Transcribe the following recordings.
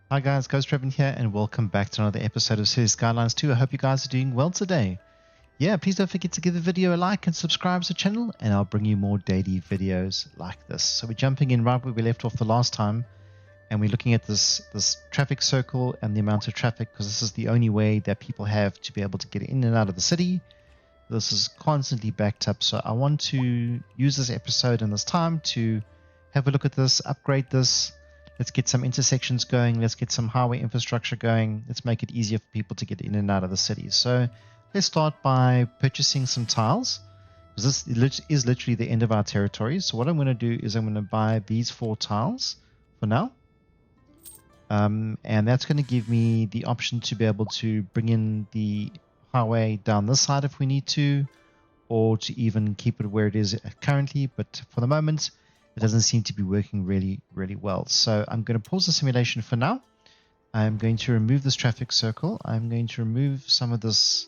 Hi guys, Ghost Revan here, and welcome back to another episode of City Skylines 2. I hope you guys are doing well today. Yeah, please don't forget to give the video a like and subscribe to the channel, and I'll bring you more daily videos like this. So we're jumping in right where we left off the last time, and we're looking at this traffic circle and the amount of traffic, because this is the only way that people have to be able to get in and out of the city. This is constantly backed up, so I want to use this episode and this time to have a look at this, upgrade this. Let's get some intersections going. Let's get some highway infrastructure going. Let's make it easier for people to get in and out of the city. So let's start by purchasing some tiles, because this is literally the end of our territory. So what I'm going to do is I'm going to buy these 4 tiles for now. And that's going to give me the option to be able to bring in the highway down this side if we need to, or to even keep it where it is currently. But for the moment, it doesn't seem to be working really well. So I'm going to pause the simulation for now. I'm going to remove this traffic circle. I'm going to remove some of this.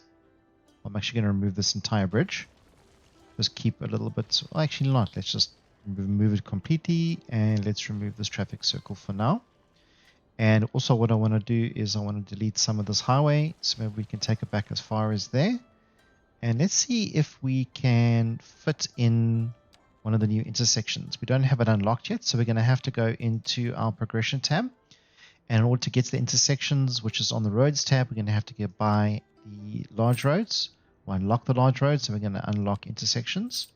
I'm actually going to remove this entire bridge. Just keep a little bit. Well, actually not. Let's just remove it completely, and let's remove this traffic circle for now. And also what I want to do is I want to delete some of this highway, so maybe we can take it back as far as there. And let's see if we can fit in one of the new intersections. We don't have it unlocked yet, so we're going to have to go into our progression tab. And in order to get to the intersections, which is on the roads tab, we're going to have to get by the large roads, or unlock the large roads. So we're going to unlock intersections.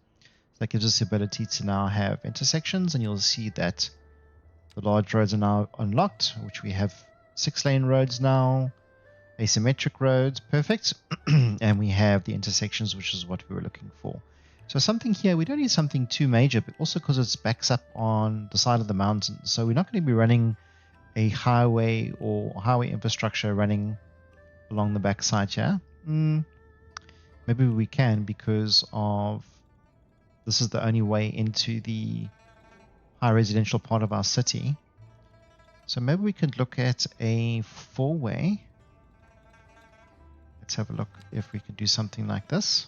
So that gives us the ability to now have intersections, and you'll see that the large roads are now unlocked, which we have 6-lane roads now, asymmetric roads, perfect. And we have the intersections, which is what we were looking for. So something here, we don't need something too major, but also because it backs up on the side of the mountain. So we're not going to be running a highway or highway infrastructure running along the backside here. Maybe we can, because of this is the only way into the high residential part of our city. So maybe we could look at a 4-way. Let's have a look if we can do something like this.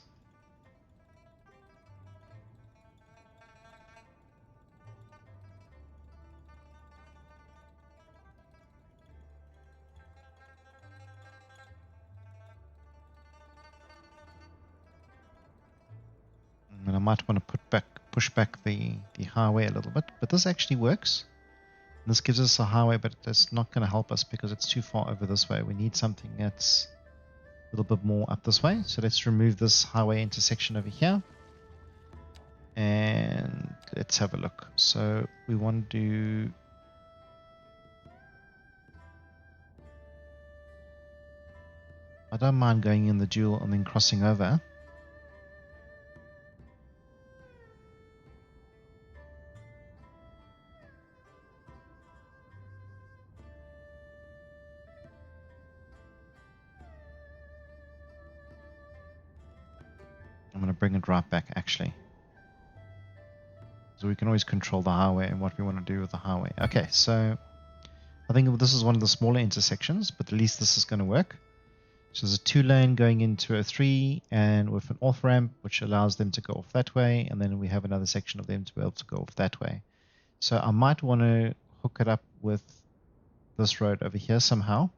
And I might want to push back the highway a little bit, but this actually works. And this gives us a highway, but it's not going to help us because it's too far over this way. We need something that's a little bit more up this way. So let's remove this highway intersection over here. And let's have a look. So we want to do... I don't mind going in the dual and then crossing over. I'm going to bring it right back, actually. So we can always control the highway and what we want to do with the highway. Okay, so I think this is one of the smaller intersections, but at least this is going to work. So there's a 2-lane going into a 3, and with an off-ramp, which allows them to go off that way, and then we have another section of them to be able to go off that way. So I might want to hook it up with this road over here somehow.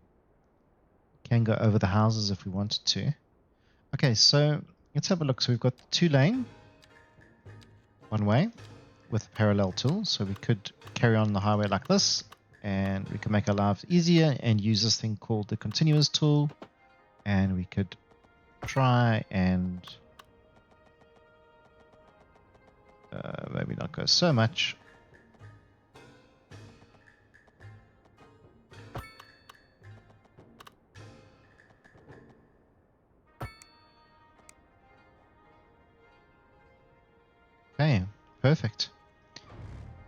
Can go over the houses if we wanted to. Okay, so let's have a look. So we've got the 2-lane, 1-way, with a parallel tool. So we could carry on the highway like this, and we can make our lives easier and use this thing called the continuous tool. And we could try and maybe not go so much. Okay, perfect.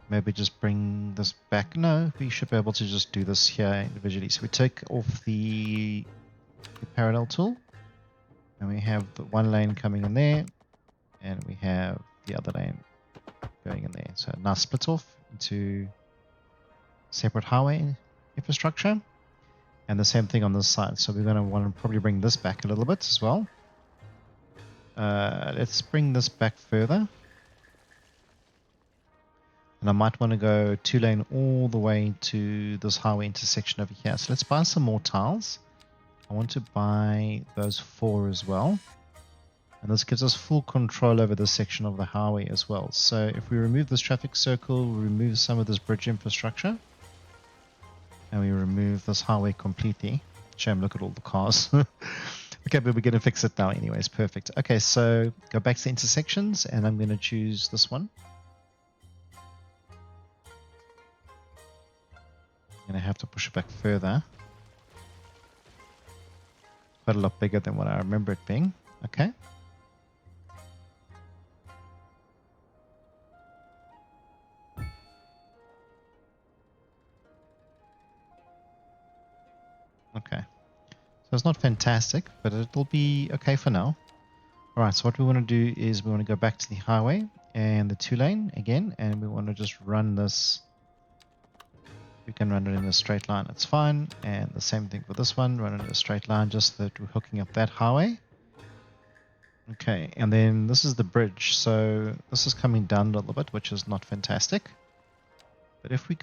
Maybe just bring this back. No, we should be able to just do this here individually. So we take off the parallel tool, and we have the 1 lane coming in there, and we have the other lane going in there. So now split off into separate highway infrastructure, and the same thing on this side. So we're going to want to probably bring this back a little bit as well. Let's bring this back further. And I might want to go 2-lane all the way to this highway intersection over here. So let's buy some more tiles. I want to buy those 4 as well. And this gives us full control over this section of the highway as well. So if we remove this traffic circle, we remove some of this bridge infrastructure, and we remove this highway completely. Shame, look at all the cars. Okay, but we're going to fix it now anyways. Perfect. Okay, so go back to the intersections, and I'm going to choose this one. I'm going to have to push it back further. Quite a lot bigger than what I remember it being. Okay. Okay. So it's not fantastic, but it'll be okay for now. Alright, so what we want to do is we want to go back to the highway and the 2-lane again, and we want to just run this. We can run it in a straight line, it's fine. And the same thing for this one, run it in a straight line, just so that we're hooking up that highway. Okay, and then this is the bridge, so this is coming down a little bit, which is not fantastic. But if we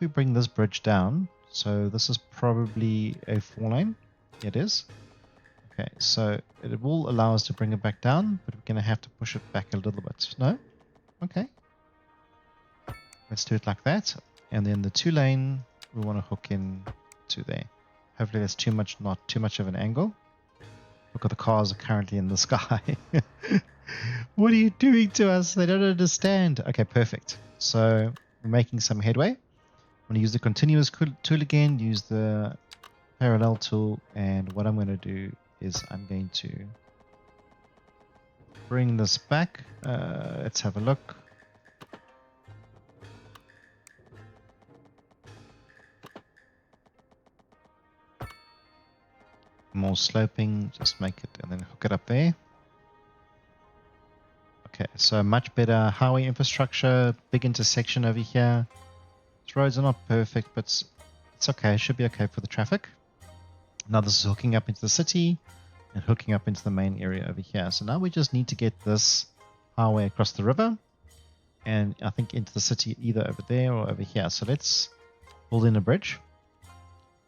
bring this bridge down, so this is probably a 4-lane. It is. Okay, so it will allow us to bring it back down, but we're going to have to push it back a little bit. No? Okay. Let's do it like that. And then the 2-lane, we want to hook in to there. Hopefully that's not too much of an angle. Look at the cars are currently in the sky. What are you doing to us? They don't understand. Okay, perfect. So we're making some headway. I'm going to use the continuous tool again, use the parallel tool, and what I'm going to do is I'm going to bring this back. Let's have a look. More sloping, just make it and then hook it up there. Okay, so much better highway infrastructure, big intersection over here. These roads are not perfect, but it's okay. It should be okay for the traffic. Now this is hooking up into the city and hooking up into the main area over here. So now we just need to get this highway across the river and I think into the city either over there or over here. So let's build in a bridge.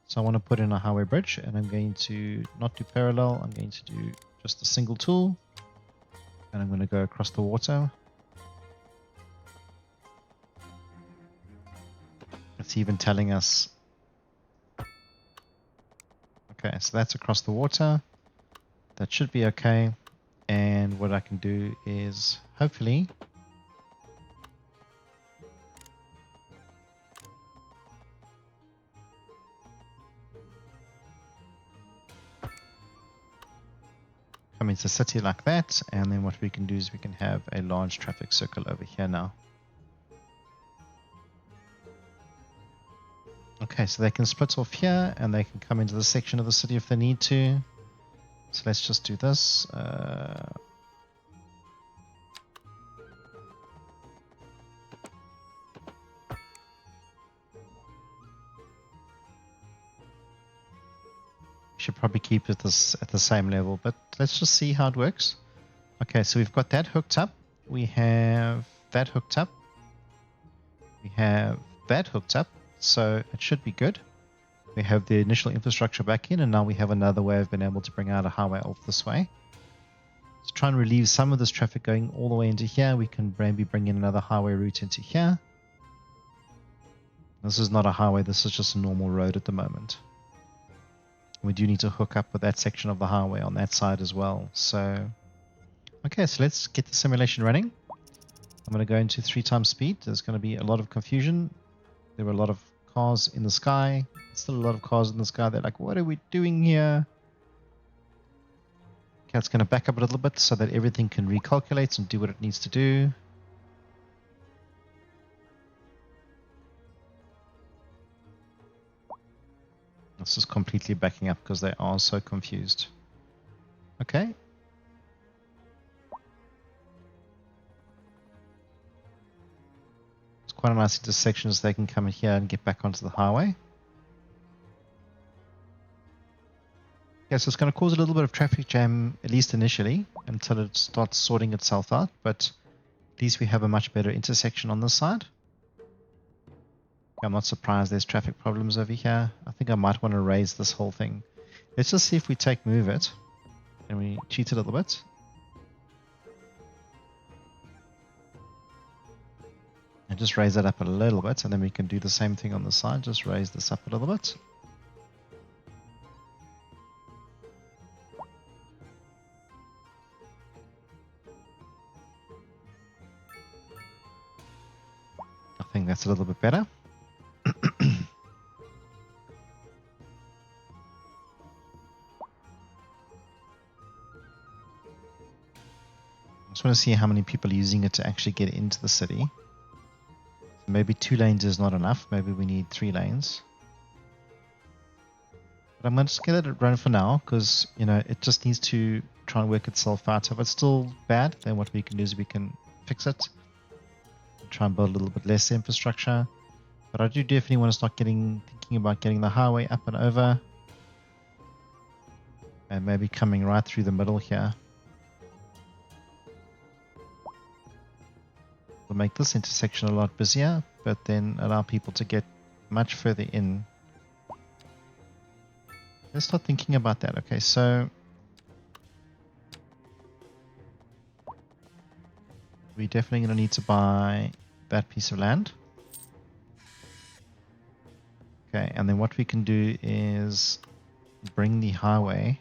So I want to put in a highway bridge, and I'm going to not do parallel. I'm going to do just a single tool, and I'm going to go across the water. It's even telling us. Okay, so that's across the water. That should be okay. And what I can do is hopefully come into the city like that, and then what we can do is we can have a large traffic circle over here now. Okay, so they can split off here and they can come into the section of the city if they need to. So let's just do this. Should probably keep it at the same level, but let's just see how it works. Okay, so we've got that hooked up. We have that hooked up. We have that hooked up. So it should be good. We have the initial infrastructure back in, and now we have another way of being able to bring out a highway off this way. To try and relieve some of this traffic going all the way into here, we can maybe bring in another highway route into here. This is not a highway, this is just a normal road at the moment. We do need to hook up with that section of the highway on that side as well. So, okay, so let's get the simulation running. I'm going to go into 3 times speed. There's going to be a lot of confusion. There were a lot of cars in the sky. Still a lot of cars in the sky. They're like, what are we doing here? Okay, it's going to back up a little bit so that everything can recalculate and do what it needs to do. This is completely backing up because they are so confused. Okay. It's quite a nice intersection so they can come in here and get back onto the highway. Yeah, so it's going to cause a little bit of traffic jam, at least initially, until it starts sorting itself out. But At least we have a much better intersection on this side. I'm not surprised there's traffic problems over here. I think I might want to raise this whole thing. Let's just see if we move it and we cheat it a little bit. And just raise that up a little bit, and then we can do the same thing on the side. Just raise this up a little bit. I think that's a little bit better. I just want to see how many people are using it to actually get into the city. So maybe 2 lanes is not enough. Maybe we need 3 lanes. But I'm going to just let it run for now because, you know, it just needs to try and work itself out. So if it's still bad, then what we can do is we can fix it. Try and build a little bit less infrastructure. But I do definitely want to start thinking about getting the highway up and over. And maybe coming right through the middle here. We'll make this intersection a lot busier, but then allow people to get much further in. Let's start thinking about that. Okay, so we're definitely going to need to buy that piece of land. Okay, and then what we can do is bring the highway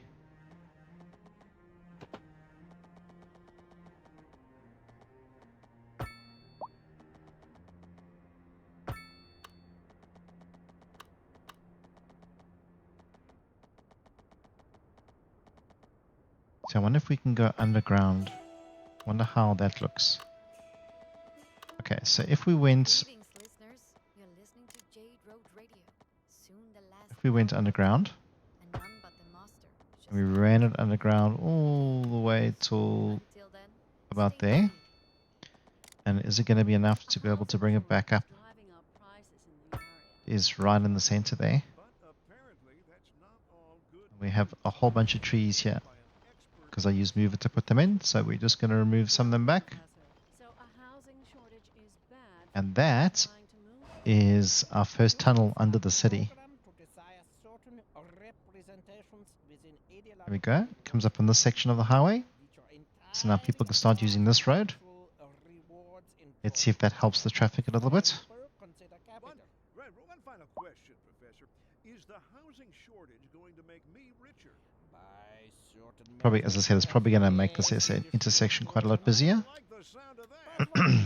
So I wonder if we can go underground. Wonder how that looks. Okay, so if we went underground, and we ran it underground all the way till about there, and is it going to be enough to be able to bring it back up? Is right in the center there. We have a whole bunch of trees here because I used mover to put them in, so we're just going to remove some of them back. And that is our first tunnel under the city. There we go. It comes up in this section of the highway. So now people can start using this road. Let's see if that helps the traffic a little bit. One final question, Professor. Is the housing shortage going to make me richer? Probably, as I said, it's probably going to make this intersection quite a lot busier.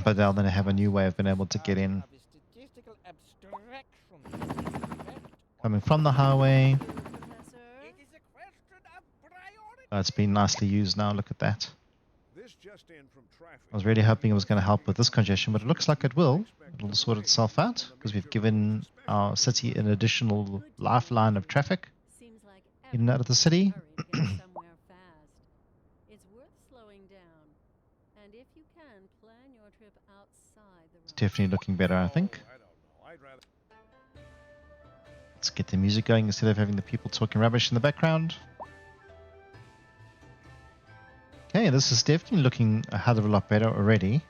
But they'll then have a new way of being able to get in. Coming from the highway. It's been nicely used now, look at that. I was really hoping it was going to help with this congestion, but it looks like it will. It'll sort itself out because we've given our city an additional lifeline of traffic in and out of the city. It's definitely looking better, I think. Let's get the music going instead of having the people talking rubbish in the background. Okay, this is definitely looking a hell of a lot better already.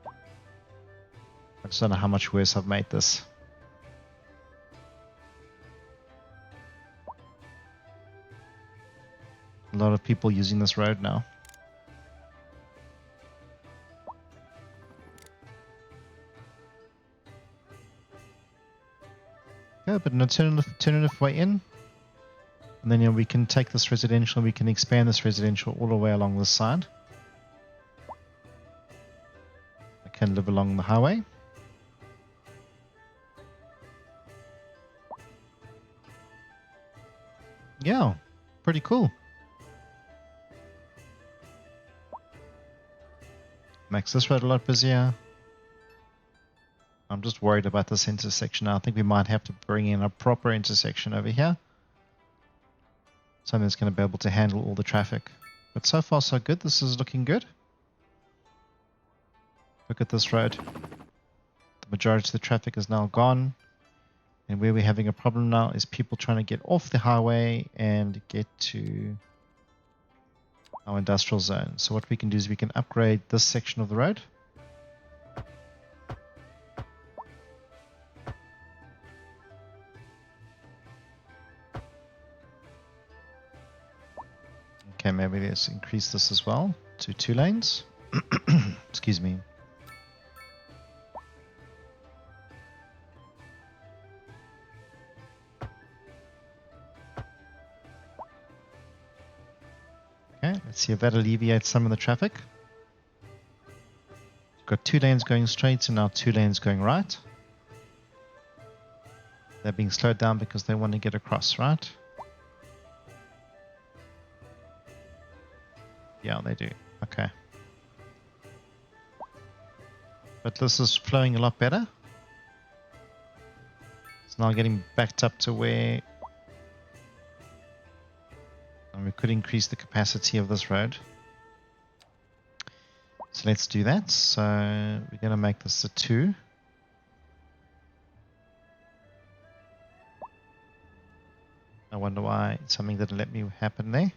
I just don't know how much worse I've made this. A lot of people using this road now. Yeah, but an alternative way in. And then, you know, we can take this residential and we can expand this residential all the way along this side. I can live along the highway. Yeah, pretty cool. Makes this road a lot busier. I'm just worried about this intersection now. I think we might have to bring in a proper intersection over here. Something that's going to be able to handle all the traffic. But so far so good. This is looking good. Look at this road. The majority of the traffic is now gone. And where we're having a problem now is people trying to get off the highway and get to our industrial zone. So what we can do is we can upgrade this section of the road. Okay, maybe let's increase this as well to 2 lanes. Excuse me. Okay, let's see if that alleviates some of the traffic. We've got 2 lanes going straight and now 2 lanes going right. They're being slowed down because they want to get across, right? Yeah, they do. Okay. But this is flowing a lot better. It's now getting backed up to where... And we could increase the capacity of this road. So let's do that. So we're going to make this a 2. I wonder why something didn't let me happen there.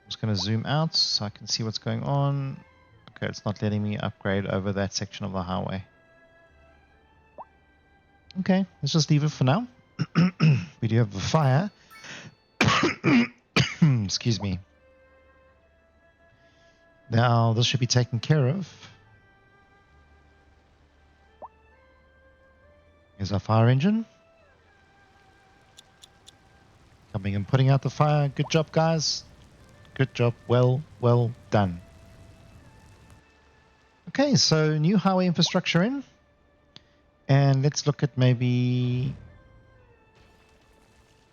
I'm just going to zoom out so I can see what's going on. Okay, it's not letting me upgrade over that section of the highway. Okay, let's just leave it for now. We do have a fire. Excuse me. Now, this should be taken care of. Here's our fire engine. Coming and putting out the fire. Good job, guys. Good job. Well done. Okay, so new highway infrastructure in. And let's look at maybe...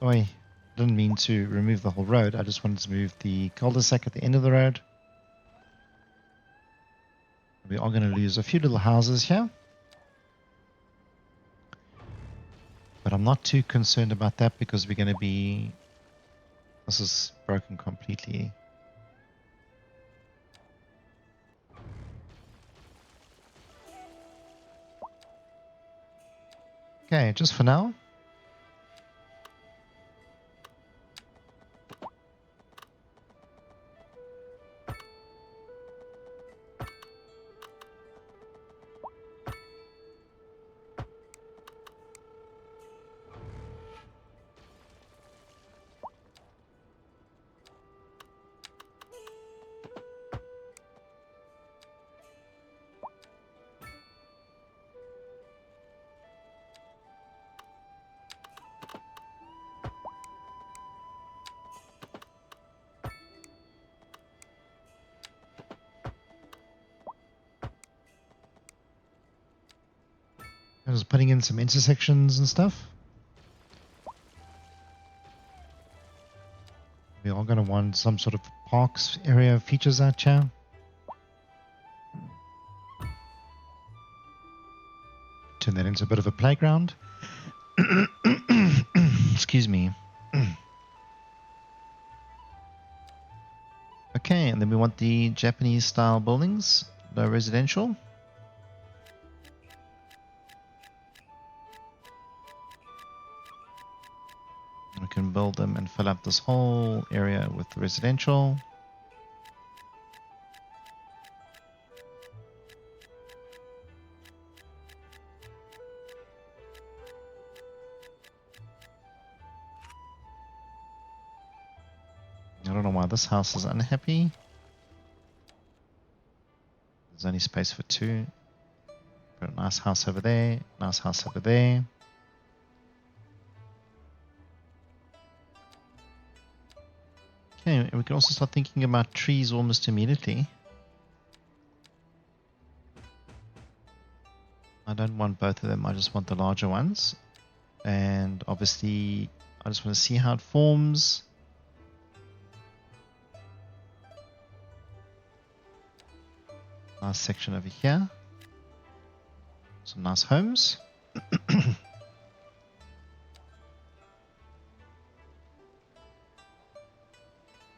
Oh, I didn't mean to remove the whole road. I just wanted to move the cul-de-sac at the end of the road. We are going to lose a few little houses here. But I'm not too concerned about that because we're going to be... This is broken completely. Okay, just for now. I was putting in some intersections and stuff. We are going to want some sort of parks area features out here. Turn that into a bit of a playground. Excuse me. Okay, and then we want the Japanese style buildings, low residential. We can build them and fill up this whole area with residential. I don't know why this house is unhappy. There's only space for 2. Put a nice house over there, nice house over there. Okay, and we can also start thinking about trees almost immediately. I don't want both of them, I just want the larger ones. And obviously, I just want to see how it forms. Nice section over here. Some nice homes.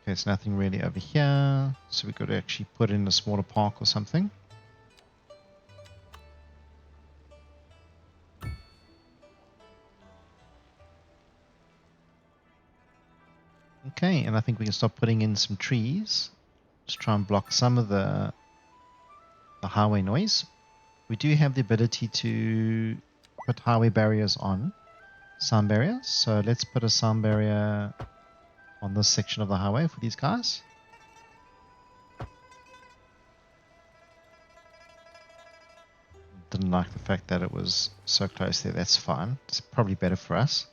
Okay, it's nothing really over here, so we got to actually put in a smaller park or something. Okay, and I think we can start putting in some trees. Just try and block some of the highway noise. We do have the ability to put highway barriers on, sound barriers. So let's put a sound barrier on this section of the highway for these guys. Didn't like the fact that it was so close there. That's fine. It's probably better for us.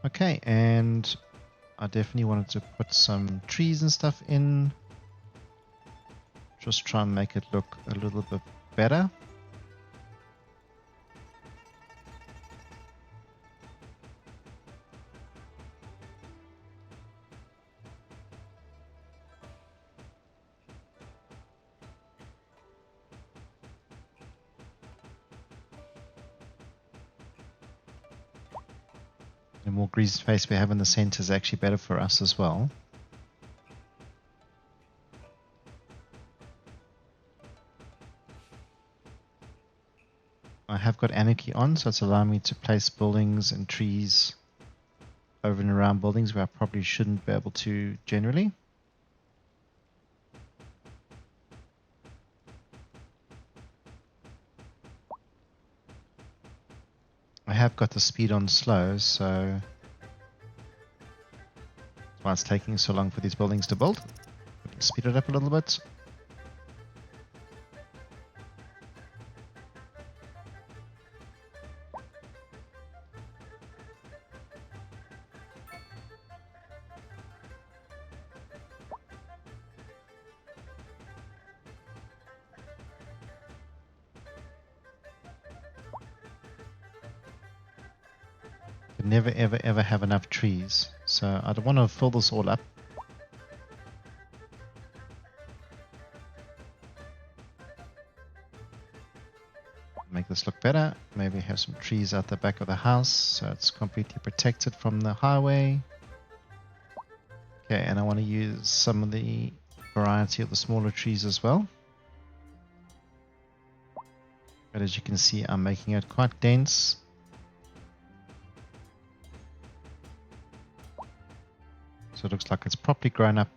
Okay, and I definitely wanted to put some trees and stuff in. Just try and make it look a little bit better. The more green space we have in the center is actually better for us as well. I have got Anarchy on, so it's allowing me to place buildings and trees over and around buildings where I probably shouldn't be able to generally. I have got the speed on slow, so that's why it's taking so long for these buildings to build. We can speed it up a little bit. Never ever ever have enough trees, so I don't want to fill this all up. Make this look better. Maybe have some trees out the back of the house so it's completely protected from the highway. Okay, and I want to use some of the variety of the smaller trees as well. But as you can see, I'm making it quite dense. So it looks like it's properly grown up.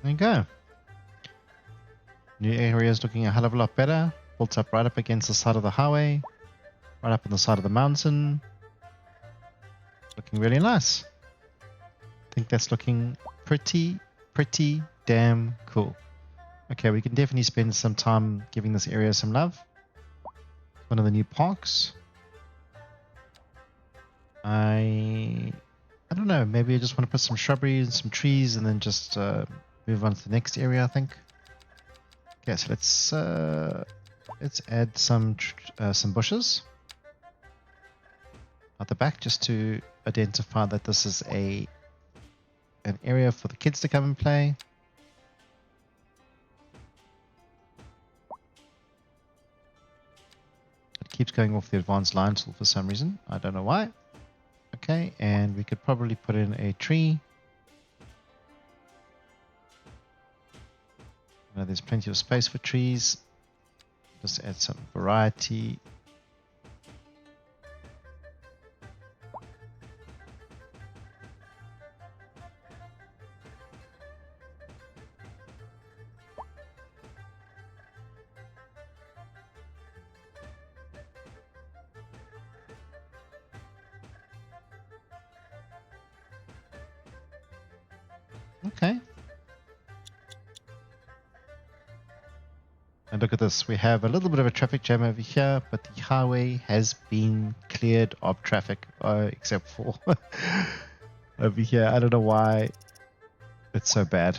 There you go. New area is looking a hell of a lot better. Built up right up against the side of the highway. Right up on the side of the mountain. Looking really nice. I think that's looking pretty damn cool. Okay, we can definitely spend some time giving this area some love. One of the new parks. I don't know, maybe I just want to put some shrubbery and some trees and then just move on to the next area, I think. Okay, so let's add some bushes at the back just to identify that this is an area for the kids to come and play. It keeps going off the advanced line tool for some reason. I don't know why. Okay, and we could probably put in a tree. There's plenty of space for trees. Just add some variety. Okay. And look at this, we have a little bit of a traffic jam over here, but the highway has been cleared of traffic, except for over here. I don't know why it's so bad.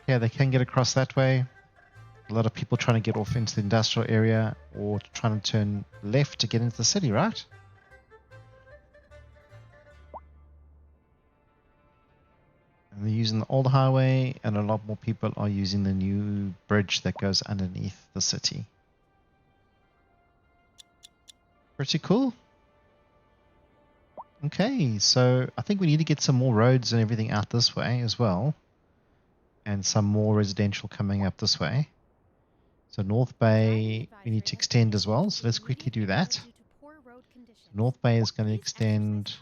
Yeah, they can get across that way. A lot of people trying to get off into the industrial area or trying to turn left to get into the city, right? And they're using the old highway, and a lot more people are using the new bridge that goes underneath the city. Pretty cool. Okay, so I think we need to get some more roads and everything out this way as well. And some more residential coming up this way. So North Bay, we need to extend as well. So let's quickly do that. North Bay is going to extend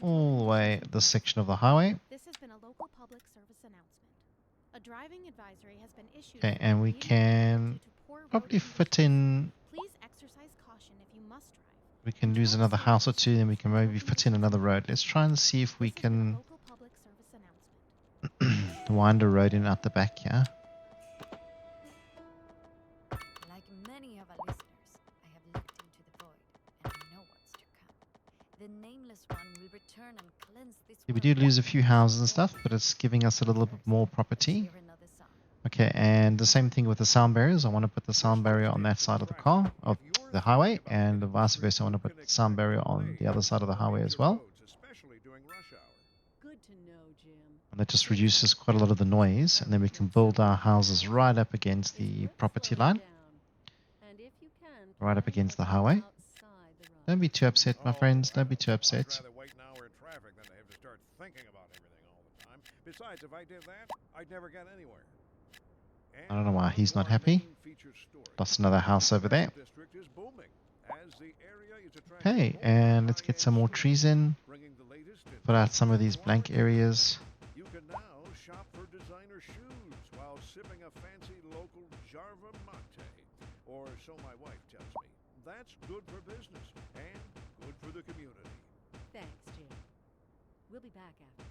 all the way this section of the highway. This has been a local public service announcement. A driving advisory has been issued. Okay, and we can probably fit in. Please exercise caution if you must drive. We can lose another house or two, and we can maybe fit in another road. Let's try and see if we can wind a road in out the back here. Like many of our listeners, I have looked into the void and I know what's to come. The nameless one will return and cleanse this Yeah, we do lose a few houses and stuff, but it's giving us a little bit more property. Okay, and the same thing with the sound barriers. I want to put the sound barrier on that side of the car, of the highway, and vice versa. I want to put the sound barrier on the other side of the highway as well. And that just reduces quite a lot of the noise, and then we can build our houses right up against the property line, right up against the highway. Don't be too upset, my friends. Don't be too upset. Besides, if I did that, I'd never get anywhere. I don't know why he's not happy. Lost another house over there. Okay, and let's get some more trees in. Put out some of these blank areas. You can now shop for designer shoes while sipping a fancy local Jarva mate. Or so my wife tells me. That's good for business and good for the community. Thanks, Jim. We'll be back after this.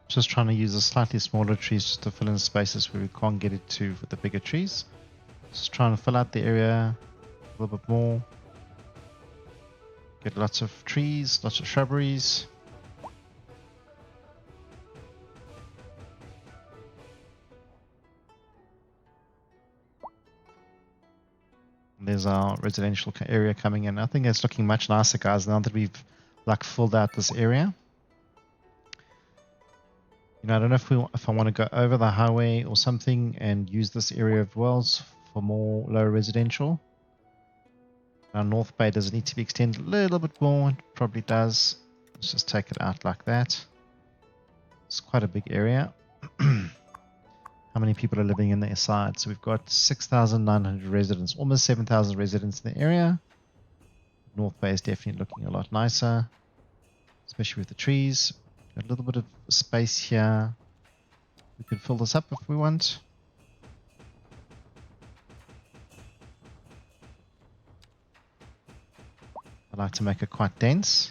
Just trying to use the slightly smaller trees just to fill in spaces where we can't get it to with the bigger trees. Just trying to fill out the area a little bit more. Get lots of trees, lots of shrubberies. And there's our residential area coming in. I think it's looking much nicer, guys, now that we've like filled out this area. You know, I don't know if I want to go over the highway or something and use this area of wells for more low residential. Now North Bay does it need to be extended a little bit more? It probably does. Let's just take it out like that. It's quite a big area. How many people are living in the side? So we've got 6,900 residents, almost 7,000 residents in the area. North Bay is definitely looking a lot nicer, especially with the trees. A little bit of space here. We can fill this up if we want. I like to make it quite dense.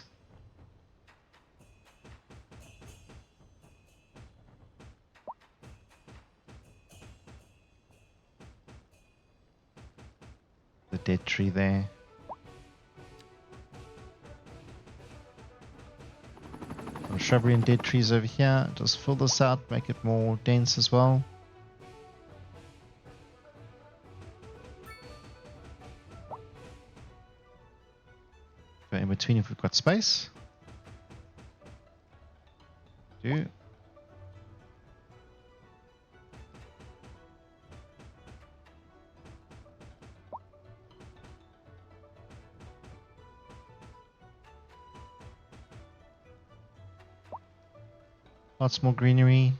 The dead tree there. Shrubbery and dead trees over here. Just fill this out, make it more dense as well. Go in between if we've got space. Do. Lots more greenery.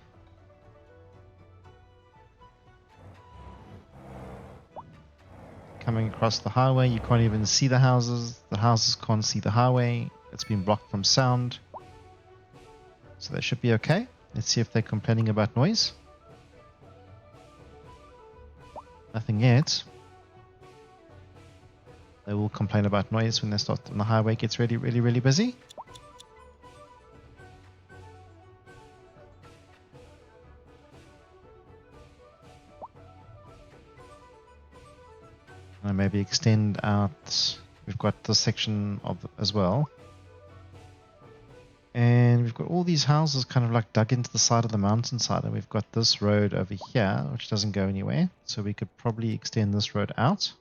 Coming across the highway, you can't even see the houses. The houses can't see the highway. It's been blocked from sound. So that should be okay. Let's see if they're complaining about noise. Nothing yet. They will complain about noise when when the highway gets really busy. And maybe extend out. We've got this section of as well. And we've got all these houses kind of like dug into the side of the mountainside, and we've got this road over here which doesn't go anywhere, so we could probably extend this road out.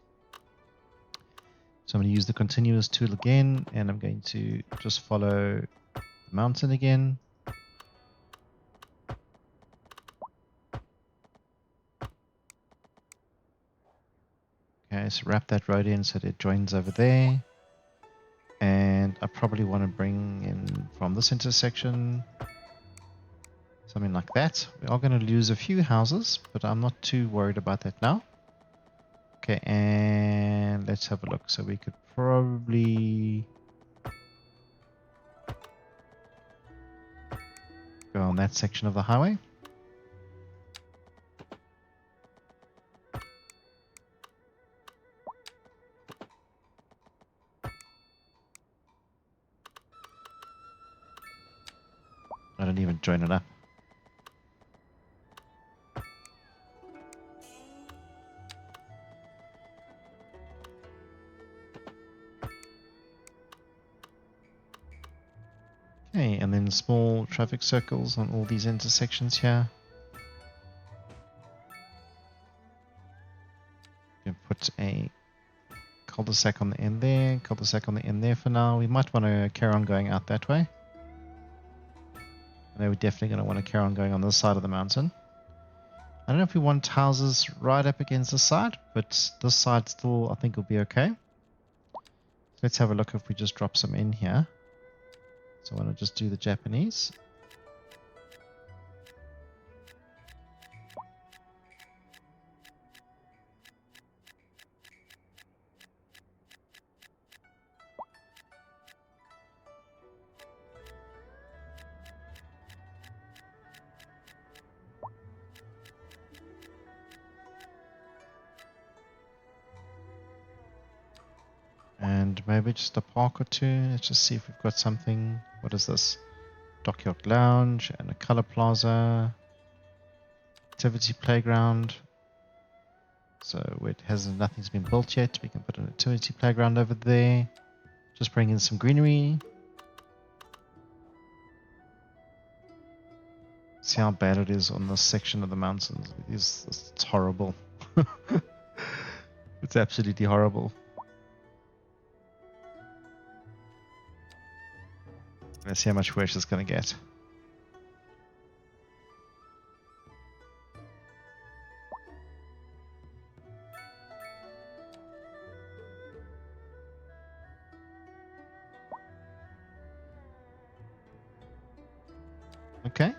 So I'm going to use the continuous tool again, and I'm going to just follow the mountain again. Okay, so wrap that road in so that it joins over there. And I probably want to bring in from this intersection something like that. We are going to lose a few houses, but I'm not too worried about that now. Okay, and let's have a look. So we could probably go on that section of the highway. I don't even join it up. Okay, and then small traffic circles on all these intersections here. You can put a cul-de-sac on the end there, cul-de-sac on the end there for now. We might want to carry on going out that way. I know we're definitely going to want to carry on going on this side of the mountain. I don't know if we want houses right up against the side, but this side still I think will be okay. Let's have a look if we just drop some in here. So I want to just do the Japanese. And maybe just a park or two. Let's just see if we've got something. What is this? Dockyard Lounge and a color plaza. Activity playground. So it hasn't, nothing's been built yet. We can put an activity playground over there. Just bring in some greenery. See how bad it is on this section of the mountains. It's horrible. It's absolutely horrible. Let's see how much worse it's going to get. Okay.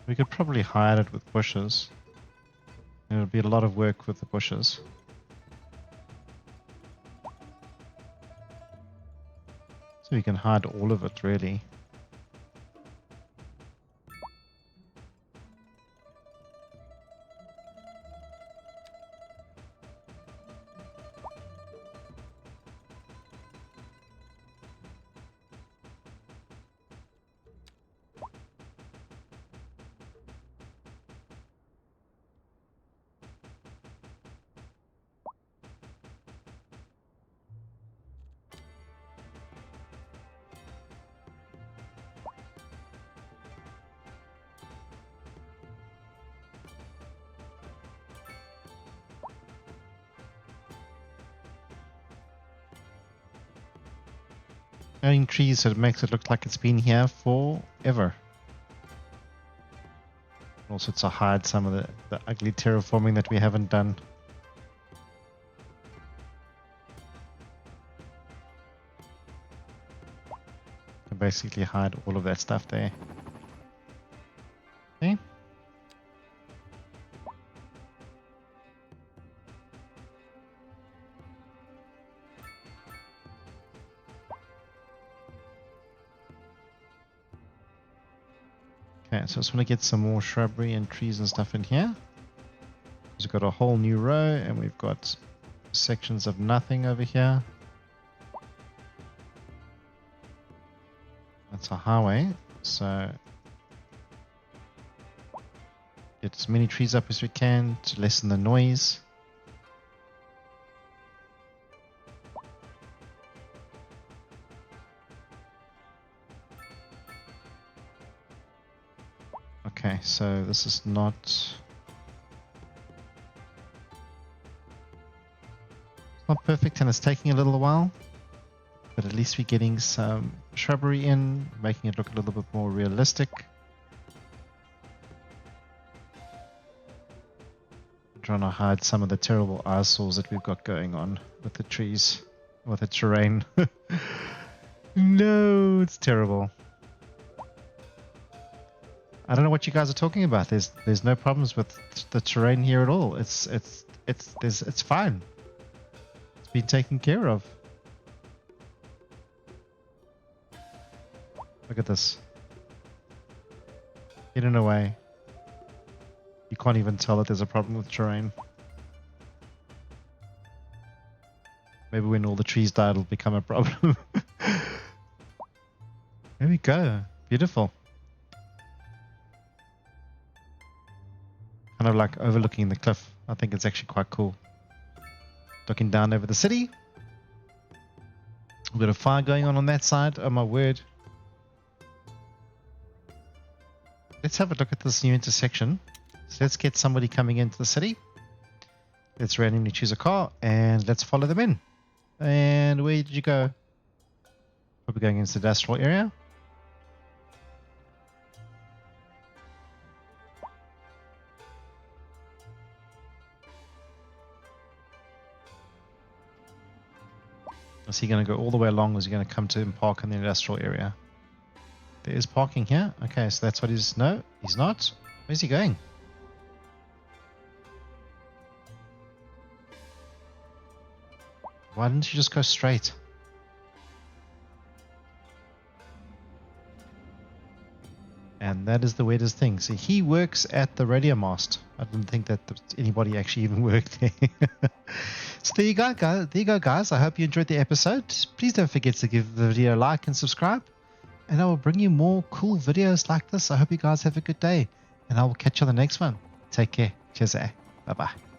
We could probably hide it with bushes. It would be a lot of work with the bushes. So we can hide all of it, really. Adding trees, so it makes it look like it's been here forever. Also to hide some of the ugly terraforming that we haven't done. Can basically hide all of that stuff there. Okay. Okay, so I just want to get some more shrubbery and trees and stuff in here. We've got a whole new row and we've got sections of nothing over here. That's a highway, so get as many trees up as we can to lessen the noise. Okay, so this is not perfect and it's taking a little while, but at least we're getting some shrubbery in, making it look a little bit more realistic. I'm trying to hide some of the terrible eyesores that we've got going on with the trees, with the terrain. No, it's terrible. I don't know what you guys are talking about. There's no problems with the terrain here at all. It's fine. It's been taken care of. Look at this. Hidden away. You can't even tell that there's a problem with terrain. Maybe when all the trees die, it'll become a problem. There we go. Beautiful. Kind of like overlooking the cliff. I think it's actually quite cool. Looking down over the city. We've got a fire going on that side. Oh my word. Let's have a look at this new intersection. So let's get somebody coming into the city. Let's randomly choose a car and let's follow them in. And where did you go? Probably going into the industrial area. Is he going to go all the way along, or is he going to come to and park in the industrial area? There is parking here. Okay, so that's what he's... No, he's not. Where's he going? Why didn't you just go straight? And that is the weirdest thing. See, he works at the radio mast. I didn't think that anybody actually even worked there. So there you go, guys. There you go, guys. I hope you enjoyed the episode. Please don't forget to give the video a like and subscribe. And I will bring you more cool videos like this. I hope you guys have a good day. And I will catch you on the next one. Take care. Cheers. Bye-bye.